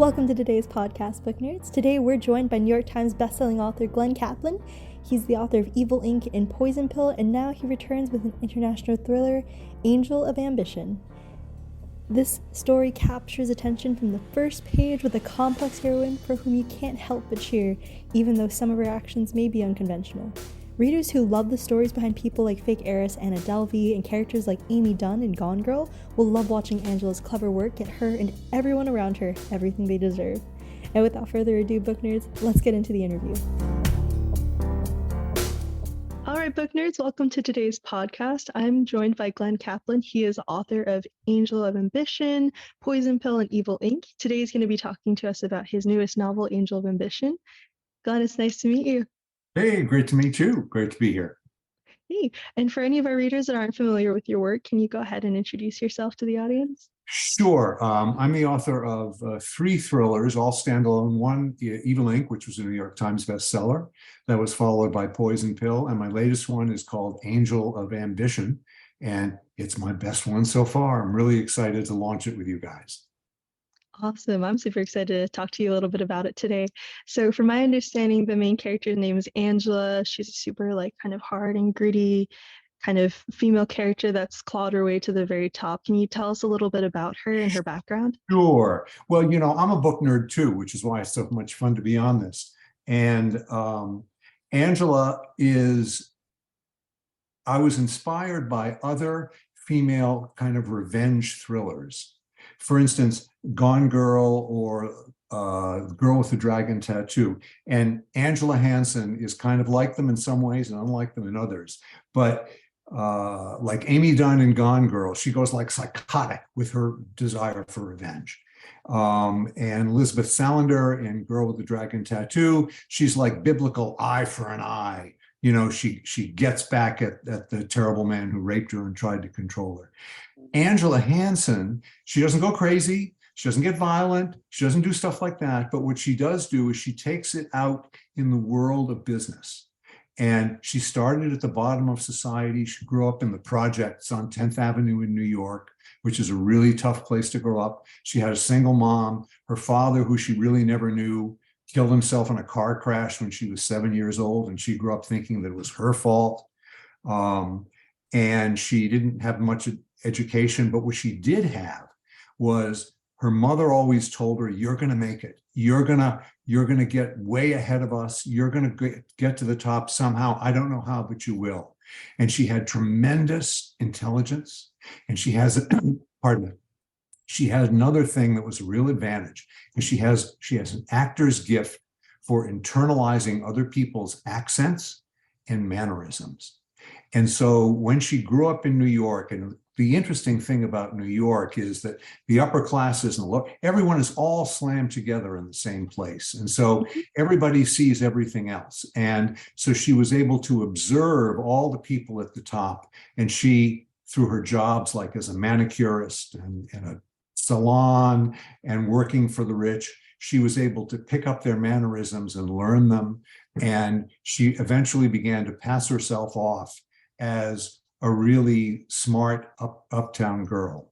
Welcome to today's podcast, Book Nerds. Today we're joined by New York Times bestselling author Kaplan. He's the author of Evil Ink and Poison Pill, and now he returns with an international thriller, Angel of Ambition. This story captures attention from the first page with a complex heroine for whom you can't help but cheer, even though some of her actions may be unconventional. Readers who love the stories behind people like fake heiress Anna Delvey and characters like Amy Dunn in Gone Girl will love watching Angela's clever work get her and everyone around her everything they deserve. And without further ado, book nerds, let's get into the interview. All right, book nerds, welcome to today's podcast. I'm joined by Kaplan. He is author of Angel of Ambition, Poison Pill, and Evil Ink. Today he's going to be talking to us about his newest novel, Angel of Ambition. Glenn, it's nice to meet you. Hey, great to meet you. Great to be here. Hey, and for any of our readers that aren't familiar with your work, can you go ahead and introduce yourself to the audience? Sure. I'm the author of three thrillers, all standalone. One, Evil Ink, which was a New York Times bestseller. That was followed by Poison Pill. And my latest one is called Angel of Ambition. And it's my best one so far. I'm really excited to launch it with you guys. Awesome. I'm super excited to talk to you a little bit about it today. So from my understanding, the main character's name is Angela. She's a super kind of hard and gritty kind of female character that's clawed her way to the very top. Can you tell us a little bit about her and her background? Sure. Well, I'm a book nerd too, which is why it's so much fun to be on this. And Angela I was inspired by other female kind of revenge thrillers. For instance, Gone Girl or Girl with the Dragon Tattoo. And Angela Hansen is kind of like them in some ways and unlike them in others. But like Amy Dunn in Gone Girl, she goes like psychotic with her desire for revenge. And Elizabeth Salander in Girl with the Dragon Tattoo, she's like biblical eye for an eye. She gets back at the terrible man who raped her and tried to control her. Angela Hansen, she doesn't go crazy. She doesn't get violent. She doesn't do stuff like that. But what she does do is she takes it out in the world of business. And she started at the bottom of society. She grew up in the projects on 10th Avenue in New York, which is a really tough place to grow up. She had a single mom. Her father, who she really never knew, killed himself in a car crash when she was 7 years old. And she grew up thinking that it was her fault. And she didn't have much education, but what she did have was her mother always told her, you're going to make it. You're going to get way ahead of us. You're going to get to the top somehow. I don't know how, but you will. And she had tremendous intelligence. And she has, pardon me, she had another thing that was a real advantage. And she has an actor's gift for internalizing other people's accents and mannerisms. And so when she grew up in New York, and the interesting thing about New York is that the upper classes and everyone is all slammed together in the same place. And so everybody sees everything else. And so she was able to observe all the people at the top. And she, through her jobs, like as a manicurist and a salon and working for the rich, she was able to pick up their mannerisms and learn them. And she eventually began to pass herself off as a really smart uptown girl.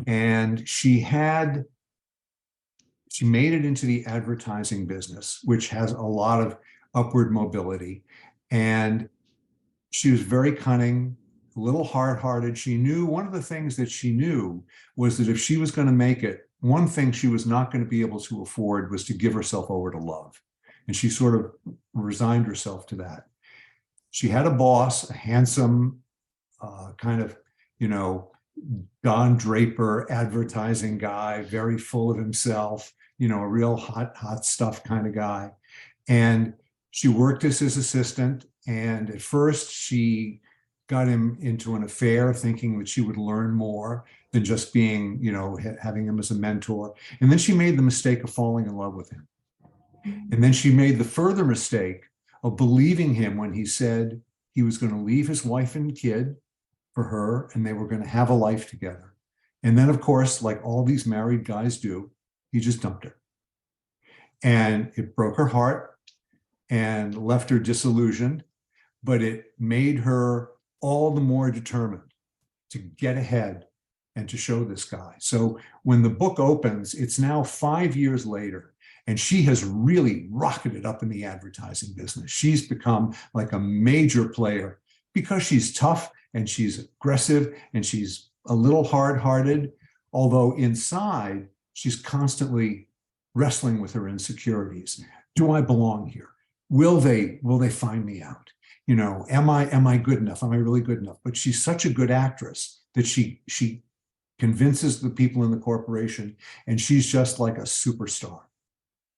And she made it into the advertising business, which has a lot of upward mobility. And she was very cunning, a little hard-hearted. She knew, one of the things that she knew was that if she was going to make it, one thing she was not going to be able to afford was to give herself over to love. And she sort of resigned herself to that. She had a boss, a handsome, kind of, Don Draper advertising guy, very full of himself, a real hot stuff kind of guy. And she worked as his assistant. And at first she got him into an affair thinking that she would learn more than just being, having him as a mentor. And then she made the mistake of falling in love with him. And then she made the further mistake of believing him when he said he was going to leave his wife and kid for her, and they were going to have a life together. And then, of course, like all these married guys do, he just dumped her. And it broke her heart and left her disillusioned, but it made her all the more determined to get ahead and to show this guy. So when the book opens, it's now 5 years later, and she has really rocketed up in the advertising business. She's become like a major player because she's tough and she's aggressive and she's a little hard-hearted, although inside she's constantly wrestling with her insecurities. Do I belong here? Will they find me out? You know, am I good enough? Am I really good enough? But she's such a good actress that she convinces the people in the corporation, and she's just like a superstar.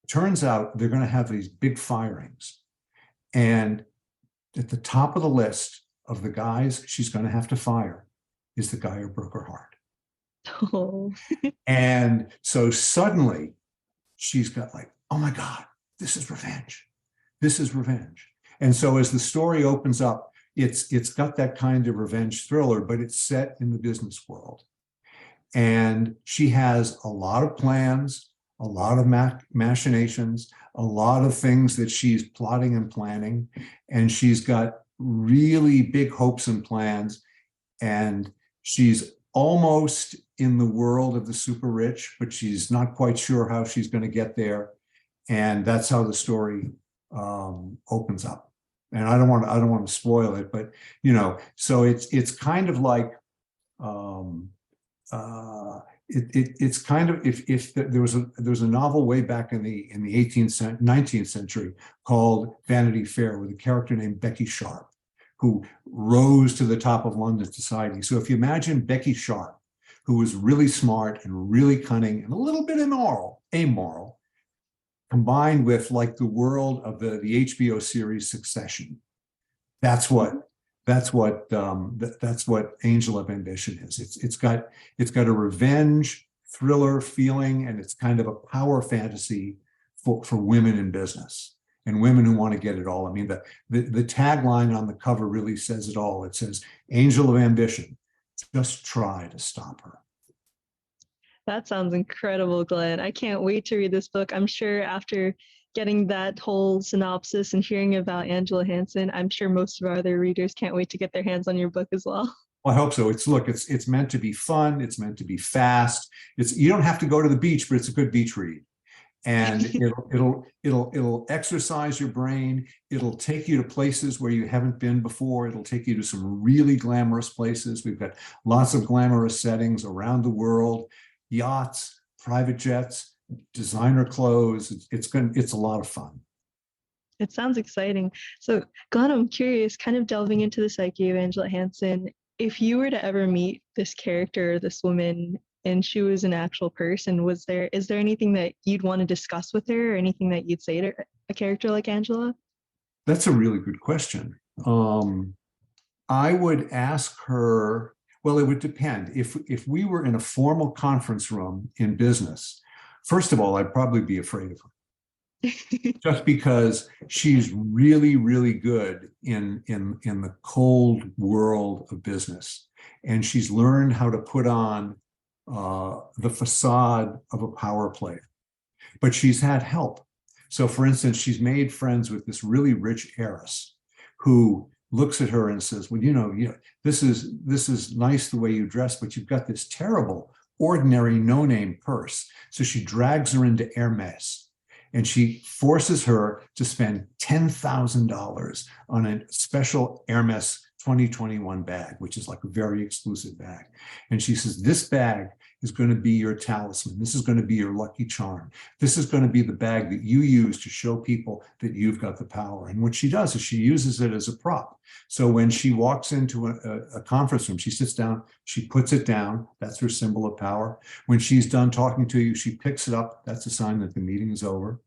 Turns out they're going to have these big firings, and at the top of the list of the guys she's going to have to fire is the guy who broke her heart. Oh. And so suddenly she's got like, oh my God, this is revenge. This is revenge. And so as the story opens up, it's got that kind of revenge thriller, but it's set in the business world. And she has a lot of plans, a lot of machinations, a lot of things that she's plotting and planning. And she's got really big hopes and plans. And she's almost in the world of the super rich, but she's not quite sure how she's going to get there. And that's how the story opens up. And I don't want to spoil it, but you know, so it's kind of like it's kind of if there was a novel way back in the 19th century called Vanity Fair with a character named Becky Sharp, who rose to the top of London society. So if you imagine Becky Sharp, who was really smart and really cunning and a little bit amoral, combined with like the world of the HBO series Succession, that's what Angel of Ambition is. It's got a revenge thriller feeling, and it's kind of a power fantasy for women in business and women who want to get it all. I mean, the tagline on the cover really says it all. It says, Angel of Ambition, just try to stop her. That sounds incredible, Glenn. I can't wait to read this book. I'm sure after getting that whole synopsis and hearing about Angela Hansen, I'm sure most of our other readers can't wait to get their hands on your book as well. Well, I hope so. It's meant to be fun. It's meant to be fast. You don't have to go to the beach, but it's a good beach read. And it'll exercise your brain. It'll take you to places where you haven't been before. It'll take you to some really glamorous places. We've got lots of glamorous settings around the world. Yachts, private jets, designer clothes. It's a lot of fun. It sounds exciting. So, Glenn, I'm curious, kind of delving into the psyche of Angela Hansen, if you were to ever meet this character, this woman, and she was an actual person, is there anything that you'd want to discuss with her, or anything that you'd say to a character like Angela? That's a really good question. I would ask her. Well, it would depend. If we were in a formal conference room in business, first of all, I'd probably be afraid of her, just because she's really, really good in the cold world of business, and she's learned how to put on the facade of a power player. But she's had help. So, for instance, she's made friends with this really rich heiress who looks at her and says, well, you know, this is nice the way you dress, but you've got this terrible, ordinary, no-name purse. So she drags her into Hermes, and she forces her to spend $10,000 on a special Hermes 2021 bag, which is like a very exclusive bag. And she says, this bag is going to be your talisman. This is going to be your lucky charm. This is going to be the bag that you use to show people that you've got the power. And what she does is she uses it as a prop. So when she walks into a conference room, she sits down, she puts it down. That's her symbol of power. When she's done talking to you, she picks it up. That's a sign that the meeting is over.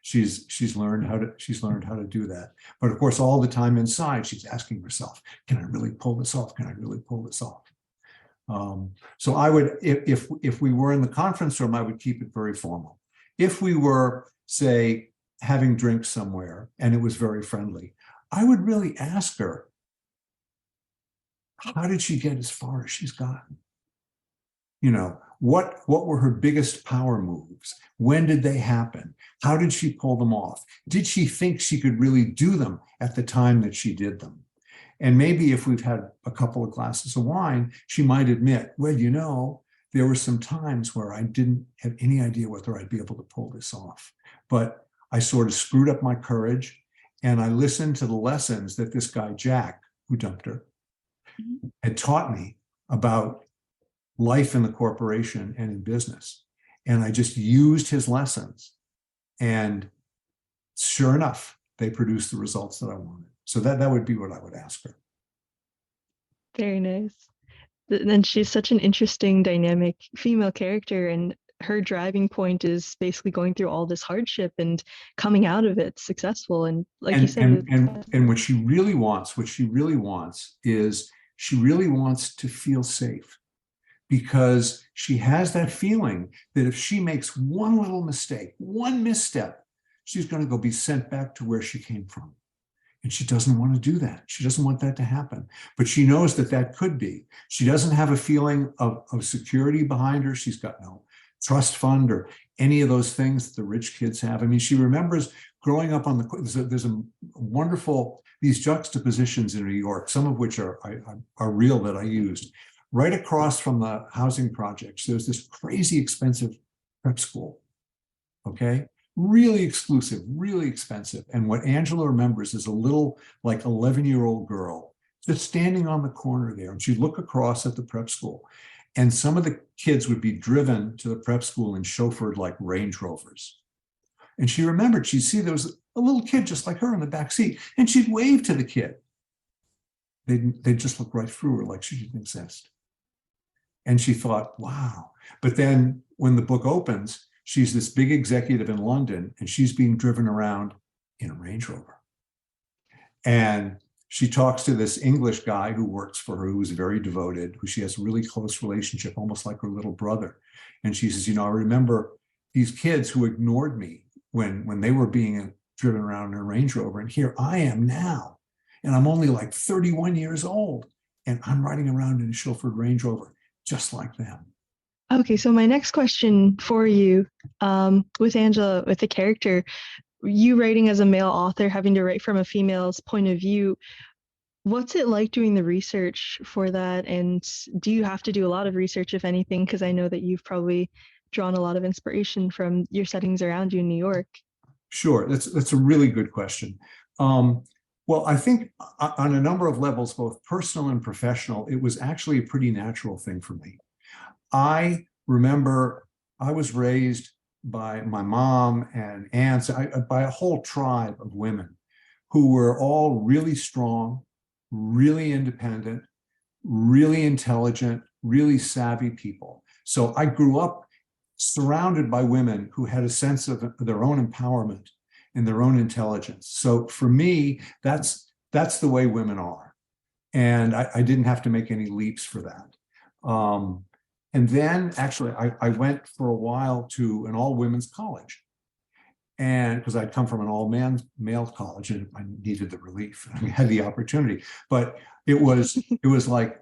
She's learned how to do that. But of course, all the time inside, she's asking herself, can I really pull this off? Can I really pull this off? So I would, if we were in the conference room, I would keep it very formal. If we were, say, having drinks somewhere and it was very friendly, I would really ask her, how did she get as far as she's gotten? You know, what were her biggest power moves? When did they happen? How did she pull them off? Did she think she could really do them at the time that she did them? And maybe if we've had a couple of glasses of wine, she might admit, well, you know, there were some times where I didn't have any idea whether I'd be able to pull this off. But I sort of screwed up my courage, and I listened to the lessons that this guy, Jack, who dumped her, had taught me about life in the corporation and in business. And I just used his lessons. And sure enough, they produced the results that I wanted. So that would be what I would ask her. Very nice. And she's such an interesting, dynamic female character, and her driving point is basically going through all this hardship and coming out of it successful. And like you said, and what she really wants is she really wants to feel safe, because she has that feeling that if she makes one little mistake, one misstep, she's going to go be sent back to where she came from. And she doesn't want to do that. She doesn't want that to happen. But she knows that that could be. She doesn't have a feeling of security behind her. She's got no trust fund or any of those things that the rich kids have. I mean, she remembers growing up on there's a wonderful, these juxtapositions in New York, some of which are real that I used. Right across from the housing projects, there's this crazy expensive prep school, okay? Really exclusive, really expensive. And what Angela remembers is a little, like 11-year-old girl just standing on the corner there. And she'd look across at the prep school. And some of the kids would be driven to the prep school and chauffeured like Range Rovers. And she remembered, she'd see there was a little kid just like her in the back seat. And she'd wave to the kid. They'd just look right through her like she didn't exist. And she thought, wow. But then when the book opens, she's this big executive in London, and she's being driven around in a Range Rover. And she talks to this English guy who works for her, who's very devoted, who she has a really close relationship, almost like her little brother. And she says, you know, I remember these kids who ignored me when they were being driven around in a Range Rover. And here I am now. And I'm only like 31 years old. And I'm riding around in a chauffeured Range Rover, just like them. Okay, so my next question for you, with Angela, with the character, you writing as a male author, having to write from a female's point of view, what's it like doing the research for that? And do you have to do a lot of research, if anything? Because I know that you've probably drawn a lot of inspiration from your settings around you in New York. Sure, that's a really good question. Well, I think on a number of levels, both personal and professional, it was actually a pretty natural thing for me. I remember I was raised by my mom and aunts, by a whole tribe of women who were all really strong, really independent, really intelligent, really savvy people. So I grew up surrounded by women who had a sense of their own empowerment and their own intelligence. So for me, that's the way women are. And I didn't have to make any leaps for that. And then actually, I went for a while to an all-women's college. And because I'd come from an all-male college and I needed the relief, I had the opportunity. But it was like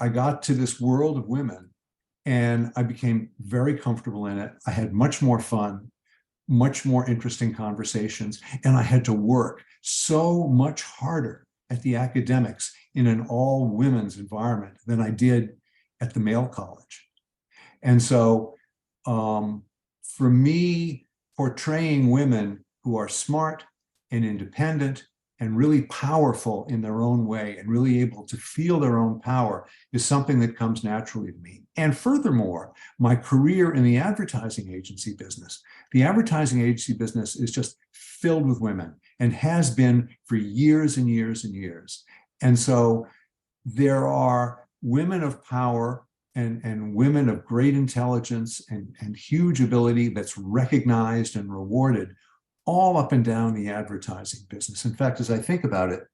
I got to this world of women and I became very comfortable in it. I had much more fun, much more interesting conversations, and I had to work so much harder at the academics in an all-women's environment than I did at the male college. And so for me, portraying women who are smart and independent and really powerful in their own way and really able to feel their own power is something that comes naturally to me. And furthermore, my career in the advertising agency business, is just filled with women and has been for years and years and years. And so there are women of power and women of great intelligence and huge ability that's recognized and rewarded all up and down the advertising business. In fact, as I think about it,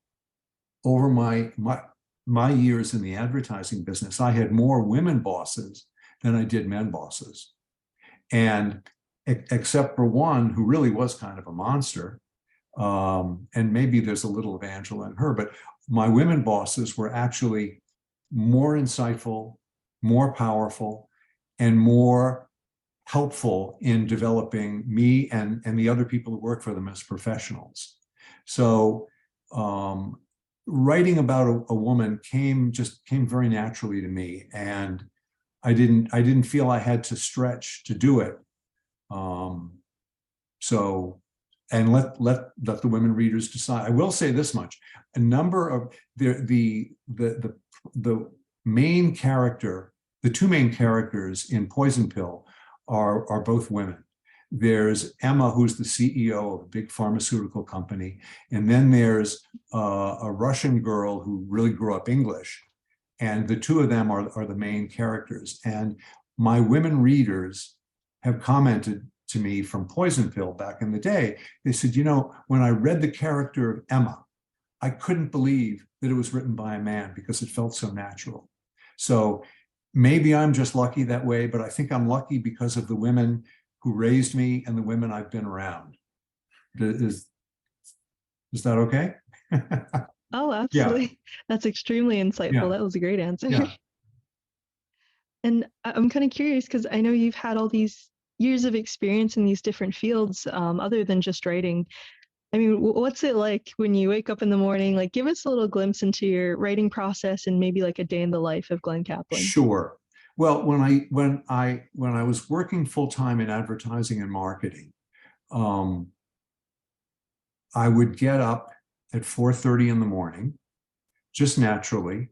over my years in the advertising business, I had more women bosses than I did men bosses. And except for one who really was kind of a monster, and maybe there's a little of Angela in her, but my women bosses were actually more insightful, more powerful, and more helpful in developing me and the other people who work for them as professionals. So writing about a woman came very naturally to me, and I didn't feel I had to stretch to do it. So, and let the women readers decide. I will say this much: a number of the main character, the two main characters in Poison Pill are both women. There's Emma, who's the CEO of a big pharmaceutical company, and then there's a Russian girl who really grew up English, and the two of them are the main characters. And my women readers have commented to me from Poison Pill back in the day. They said, you know, when I read the character of Emma, I couldn't believe that it was written by a man because it felt so natural. So maybe I'm just lucky that way, but I think I'm lucky because of the women who raised me and the women I've been around. Is that okay? Oh, absolutely. Yeah. That's extremely insightful. Yeah. That was a great answer. Yeah. And I'm kind of curious because I know you've had all these years of experience in these different fields other than just writing. I mean, what's it like when you wake up in the morning? Like, give us a little glimpse into your writing process and maybe like a day in the life of Glenn Kaplan. Sure. Well, when I was working full-time in advertising and marketing, I would get up at 4:30 in the morning, just naturally,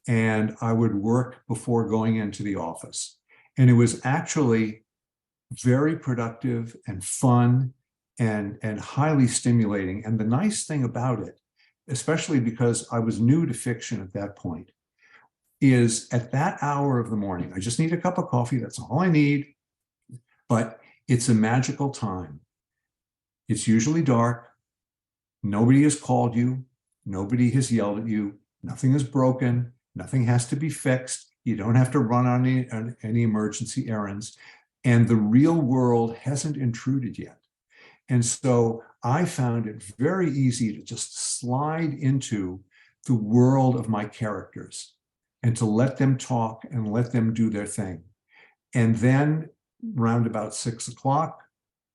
and I would work before going into the office. And it was actually very productive and fun and highly stimulating. And the nice thing about it, especially because I was new to fiction at that point, is at that hour of the morning, I just need a cup of coffee. That's all I need. But it's a magical time. It's usually dark. Nobody has called you. Nobody has yelled at you. Nothing is broken. Nothing has to be fixed. You don't have to run on any emergency errands. And the real world hasn't intruded yet. And so I found it very easy to just slide into the world of my characters and to let them talk and let them do their thing. And then round about 6 o'clock,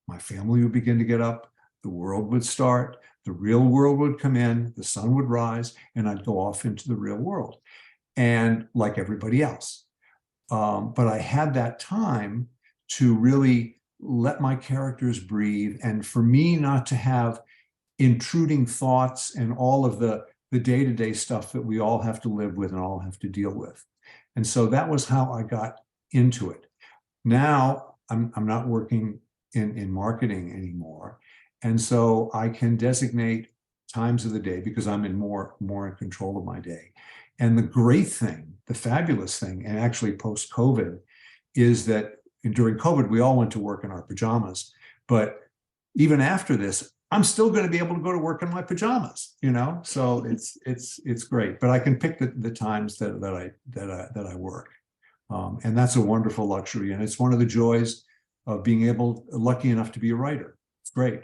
my family would begin to get up, the world would start, the real world would come in, the sun would rise, and I'd go off into the real world. And like everybody else. But I had that time to really let my characters breathe, and for me not to have intruding thoughts and all of the day-to-day stuff that we all have to live with and all have to deal with. And so that was how I got into it. Now I'm not working in marketing anymore. And so I can designate times of the day because I'm more in control of my day. And the great thing, the fabulous thing, and actually post-COVID, is that during COVID, we all went to work in our pajamas. But even after this, I'm still going to be able to go to work in my pajamas, you know? So it's great. But I can pick the times that I work. And that's a wonderful luxury. And it's one of the joys of being lucky enough to be a writer. It's great.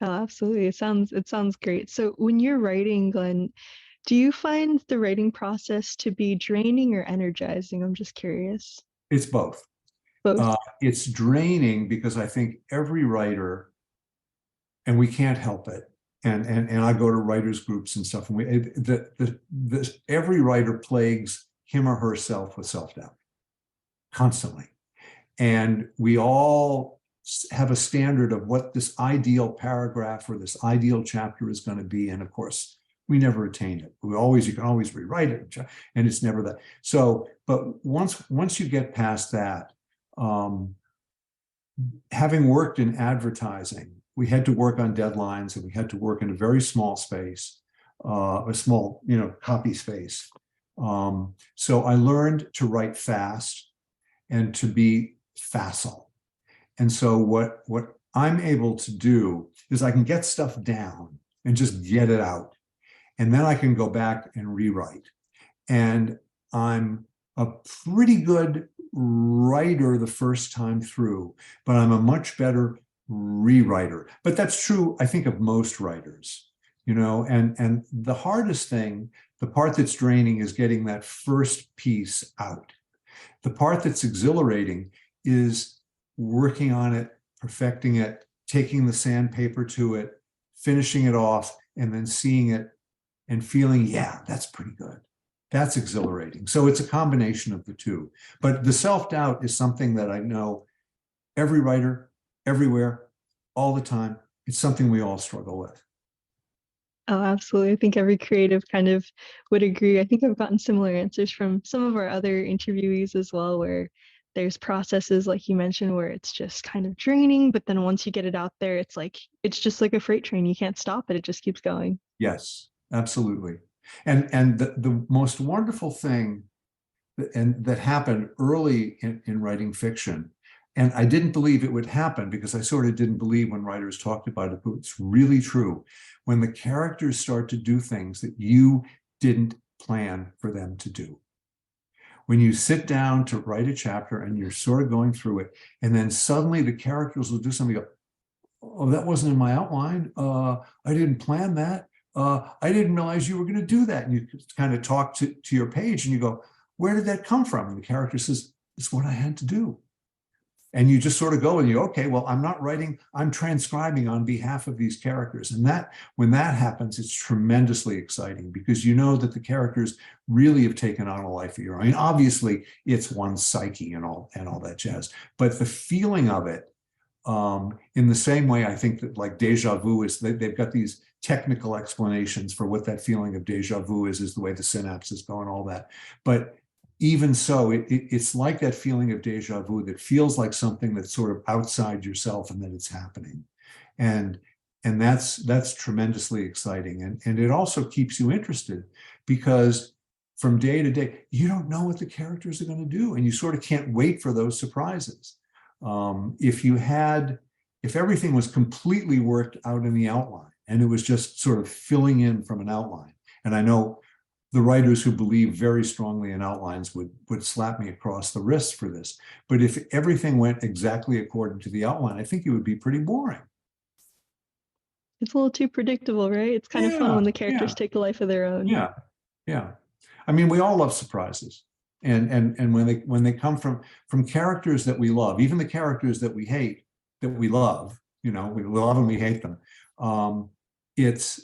Oh, absolutely. It sounds great. So when you're writing, Glenn, do you find the writing process to be draining or energizing? I'm just curious. It's both. Both. It's draining because I think every writer, and we can't help it, and I go to writers groups and stuff, and every writer plagues him or herself with self-doubt constantly. And we all have a standard of what this ideal paragraph or this ideal chapter is going to be. And of course, we never attain it. You can always rewrite it, and it's never that. So, but once you get past that, having worked in advertising, we had to work on deadlines, and we had to work in a very small space, a small, copy space. So I learned to write fast and to be facile. And so what I'm able to do is I can get stuff down and just get it out. And then I can go back and rewrite. And I'm a pretty good writer the first time through, but I'm a much better rewriter. But that's true, I think, of most writers, and the hardest thing, the part that's draining, is getting that first piece out. The part that's exhilarating is working on it, perfecting it, taking the sandpaper to it, finishing it off, and then seeing it and feeling, yeah, that's pretty good. That's exhilarating. So it's a combination of the two. But the self-doubt is something that I know every writer, everywhere, all the time, it's something we all struggle with. Oh, absolutely. I think every creative kind of would agree. I think I've gotten similar answers from some of our other interviewees as well, where there's processes like you mentioned where it's just kind of draining, but then once you get it out there, it's just like a freight train. You can't stop it. It just keeps going. Yes, absolutely. And the most wonderful thing that happened early in writing fiction, and I didn't believe it would happen because I sort of didn't believe when writers talked about it, but it's really true. When the characters start to do things that you didn't plan for them to do. When you sit down to write a chapter and you're sort of going through it, and then suddenly the characters will do something, you go, oh, that wasn't in my outline. I didn't plan that. I didn't realize you were going to do that. And you kind of talk to your page and you go, where did that come from? And the character says, it's what I had to do. And you just sort of go and you, okay, well, I'm not writing, I'm transcribing on behalf of these characters. And that, when that happens, it's tremendously exciting because you know that the characters really have taken on a life of your own. I mean, obviously it's one psyche and all that jazz, but the feeling of it, in the same way, I think that like deja vu is, they've got these technical explanations for what that feeling of deja vu is the way the synapses go and all that. But even so, it's like that feeling of deja vu that feels like something that's sort of outside yourself and that it's happening. And that's tremendously exciting. And it also keeps you interested because from day to day, you don't know what the characters are going to do. And you sort of can't wait for those surprises. If everything was completely worked out in the outline and it was just sort of filling in from an outline, and I know the writers who believe very strongly in outlines would slap me across the wrist for this. But if everything went exactly according to the outline, I think it would be pretty boring. It's a little too predictable, right? It's kind of fun when the characters take a life of their own. Yeah, yeah. I mean, we all love surprises. And when they come from characters that we love, even the characters that we hate, that we love, you know, we love them, we hate them. It's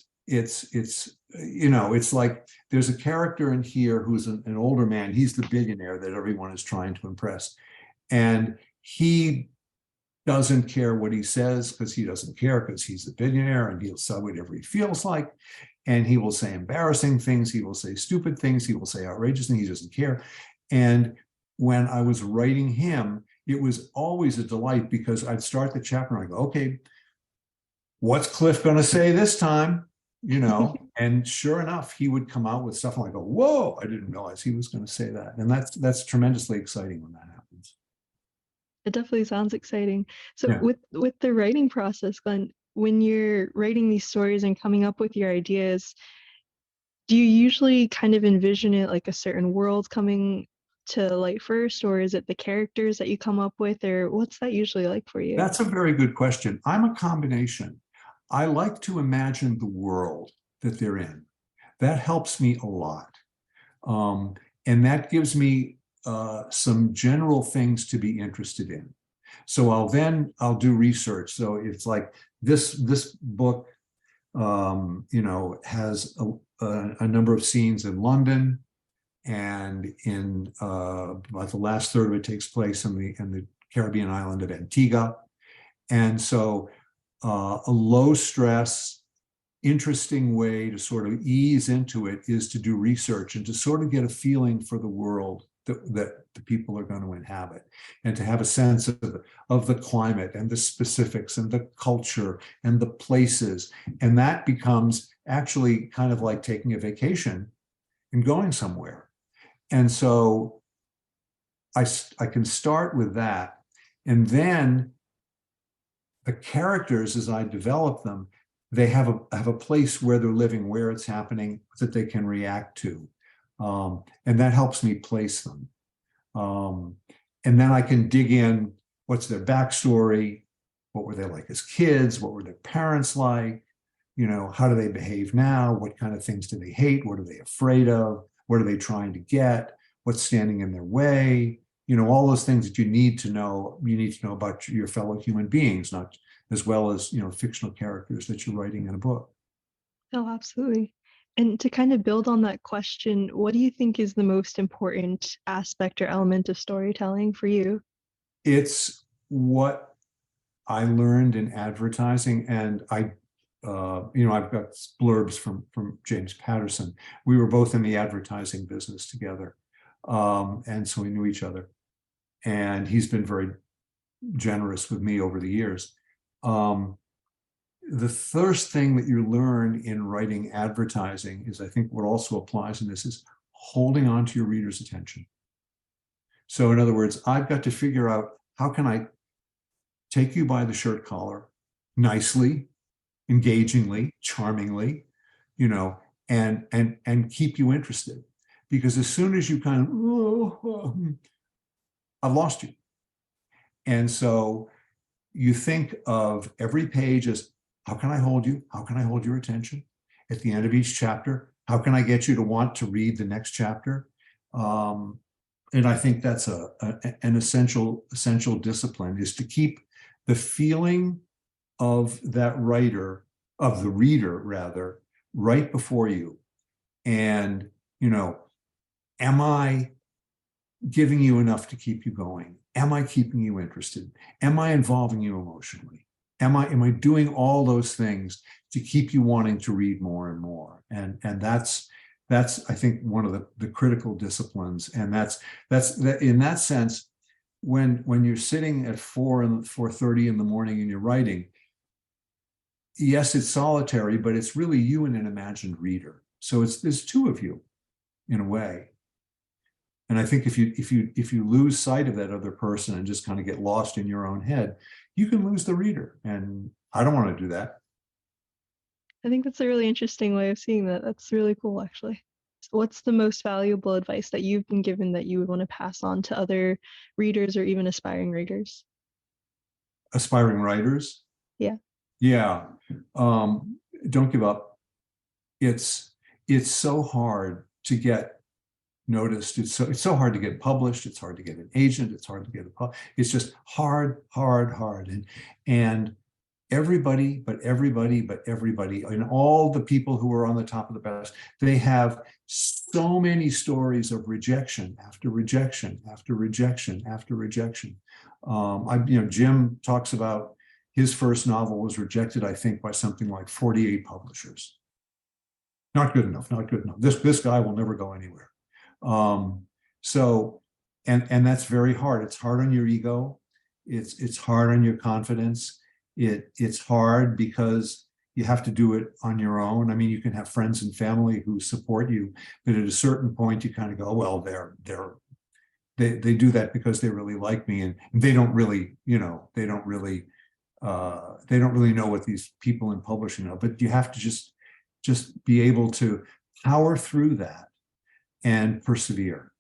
like there's a character in here who's an older man. He's the billionaire that everyone is trying to impress. And he doesn't care what he says because he doesn't care because he's a billionaire and he'll say whatever he feels like. And he will say embarrassing things. He will say stupid things. He will say outrageous things. He doesn't care. And when I was writing him, it was always a delight because I'd start the chapter and I go, okay, what's Cliff going to say this time? You know, and sure enough, he would come out with stuff and I go, whoa, I didn't realize he was going to say that. And that's tremendously exciting when that happens. It definitely sounds exciting. So Yeah. with the writing process, Glenn, when you're writing these stories and coming up with your ideas, do you usually kind of envision it like a certain world coming to light first, or is it the characters that you come up with, or what's that usually like for you? That's a very good question. I'm a combination. I like to imagine the world that they're in. That helps me a lot. And that gives me some general things to be interested in. So I'll do research. So it's like this book, has a number of scenes in London, and in about the last third of it takes place in the Caribbean island of Antigua. And so a low stress, interesting way to sort of ease into it is to do research and to sort of get a feeling for the world that the people are going to inhabit, and to have a sense of the climate and the specifics and the culture and the places. And that becomes actually kind of like taking a vacation and going somewhere. And so I can start with that. And then the characters, as I develop them, they have a place where they're living, where it's happening, that they can react to. And that helps me place them. And then I can dig in, what's their backstory? What were they like as kids? What were their parents like? You know, how do they behave now? What kind of things do they hate? What are they afraid of? What are they trying to get? What's standing in their way? You know, all those things that you need to know about your fellow human beings, not as well as, fictional characters that you're writing in a book. Oh, absolutely. And to kind of build on that question, what do you think is the most important aspect or element of storytelling for you? It's what I learned in advertising, and I've got blurbs from James Patterson. We were both in the advertising business together, and so we knew each other. And he's been very generous with me over the years. The first thing that you learn in writing advertising is, I think, what also applies in this is holding on to your reader's attention. So, in other words, I've got to figure out, how can I take you by the shirt collar nicely, engagingly, charmingly, and keep you interested. Because as soon as you kind of, I've lost you. And so you think of every page as, how can I hold you? How can I hold your attention? At the end of each chapter, how can I get you to want to read the next chapter? And I think that's an essential discipline, is to keep the feeling of that writer, of the reader rather, right before you. And, am I giving you enough to keep you going? Am I keeping you interested? Am I involving you emotionally? Am I doing all those things to keep you wanting to read more and more? And that's I think one of the critical disciplines. And that's in that sense, when you're sitting at 4:30 in the morning and you're writing, yes, it's solitary, but it's really you and an imagined reader. So there's two of you in a way. And I think if you lose sight of that other person and just kind of get lost in your own head, you can lose the reader. And I don't want to do that. I think that's a really interesting way of seeing that. That's really cool, actually. So what's the most valuable advice that you've been given that you would want to pass on to other readers or even aspiring readers? Aspiring writers? Yeah. Yeah. Don't give up. It's so hard to get noticed. It's so hard to get published. It's hard to get an agent. It's hard to get it's just hard. And everybody, and all the people who are on the top of the best, they have so many stories of rejection after rejection after rejection after rejection. Jim talks about his first novel was rejected, I think, by something like 48 publishers. Not good enough. This guy will never go anywhere. So that's very hard. It's hard on your ego. It's hard on your confidence. It's hard because you have to do it on your own. I mean, you can have friends and family who support you, but at a certain point you kind of go, well, they do that because they really like me, and they don't really know what these people in publishing know. But you have to just be able to power through that and persevere.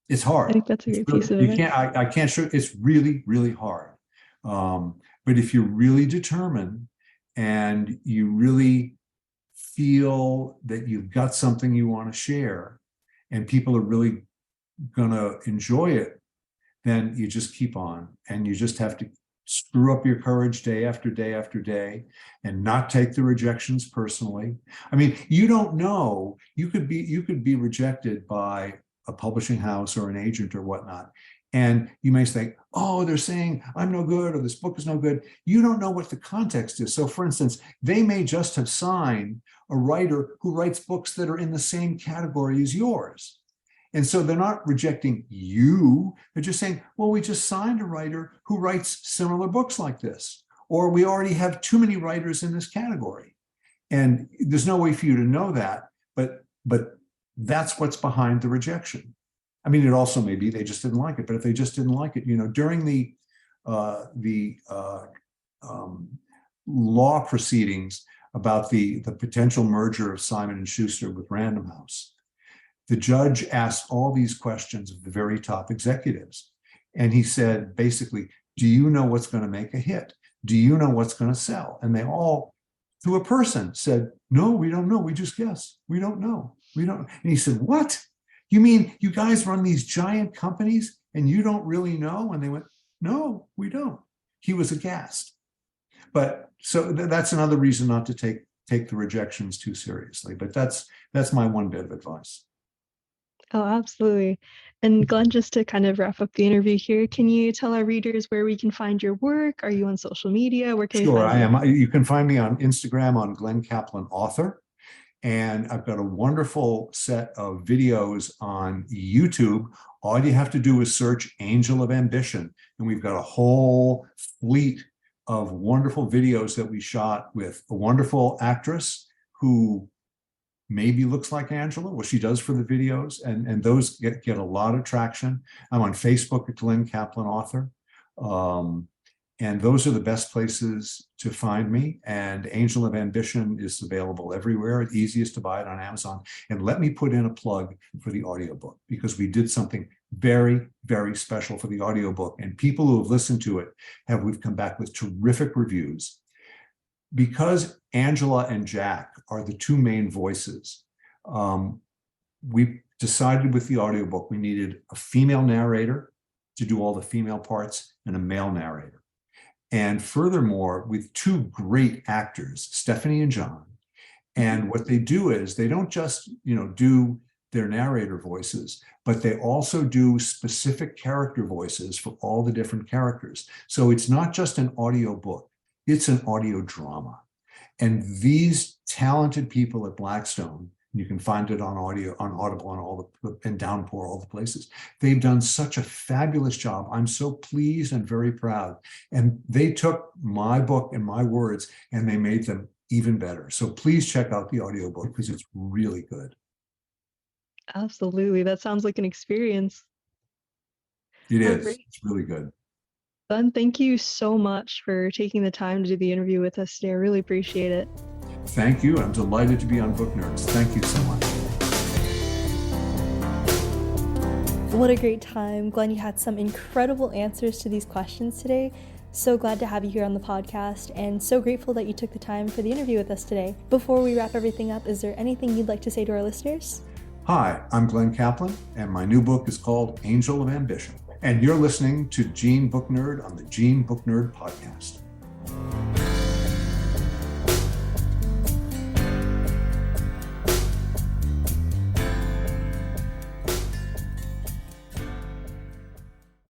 It's hard. I think that's a great piece of advice. I can't show. It's really, really hard. But if you're really determined and you really feel that you've got something you want to share and people are really going to enjoy it, then you just keep on, and you just have to screw up your courage day after day after day and not take the rejections personally. I mean, you don't know, you could be rejected by a publishing house or an agent or whatnot. And you may think, oh, they're saying I'm no good, or this book is no good. You don't know what the context is. So for instance, they may just have signed a writer who writes books that are in the same category as yours. And so they're not rejecting you. They're just saying, well, we just signed a writer who writes similar books like this, or we already have too many writers in this category. And there's no way for you to know that, but that's what's behind the rejection. I mean, it also may be they just didn't like it, but if they just didn't like it, during the law proceedings about the potential merger of Simon & Schuster with Random House, the judge asked all these questions of the very top executives. And he said, basically, do you know what's going to make a hit? Do you know what's going to sell? And they all, to a person, said, no, we don't know. We just guess. We don't know. We don't. And he said, what? You mean you guys run these giant companies and you don't really know? And they went, no, we don't. He was aghast. But so that's another reason not to take take the rejections too seriously. But that's my one bit of advice. Oh, absolutely. And Glenn, just to kind of wrap up the interview here, can you tell our readers where we can find your work? Are you on social media? Where can we Sure, find I you? am. You can find me on Instagram on Glenn Kaplan Author. And I've got a wonderful set of videos on YouTube. All you have to do is search Angel of Ambition. And we've got a whole fleet of wonderful videos that we shot with a wonderful actress who maybe looks like Angela, what she does for the videos. And those get a lot of traction. I'm on Facebook at Glenn Kaplan Author. And those are the best places to find me. And Angel of Ambition is available everywhere. It's easiest to buy it on Amazon. And let me put in a plug for the audiobook, because we did something very, very special for the audiobook. And people who have listened to it we've come back with terrific reviews. Because Angela and Jack are the two main voices, we decided with the audiobook we needed a female narrator to do all the female parts and a male narrator. And furthermore, with two great actors, Stephanie and John. And what they do is they don't just, do their narrator voices, but they also do specific character voices for all the different characters. So it's not just an audio book, it's an audio drama. And these talented people at Blackstone, you can find it on audio, on Audible, and Downpour, all the places. They've done such a fabulous job. I'm so pleased and very proud. And they took my book and my words and they made them even better. So please check out the audiobook because it's really good. Absolutely. That sounds like an experience. It is. Great. It's really good. Glenn, thank you so much for taking the time to do the interview with us today. I really appreciate it. Thank you. I'm delighted to be on Book Nerds. Thank you so much. What a great time. Glenn, you had some incredible answers to these questions today. So glad to have you here on the podcast and so grateful that you took the time for the interview with us today. Before we wrap everything up, is there anything you'd like to say to our listeners? Hi, I'm Glenn Kaplan, and my new book is called Angel of Ambition. And you're listening to JeanBookNerd on the JeanBookNerd podcast.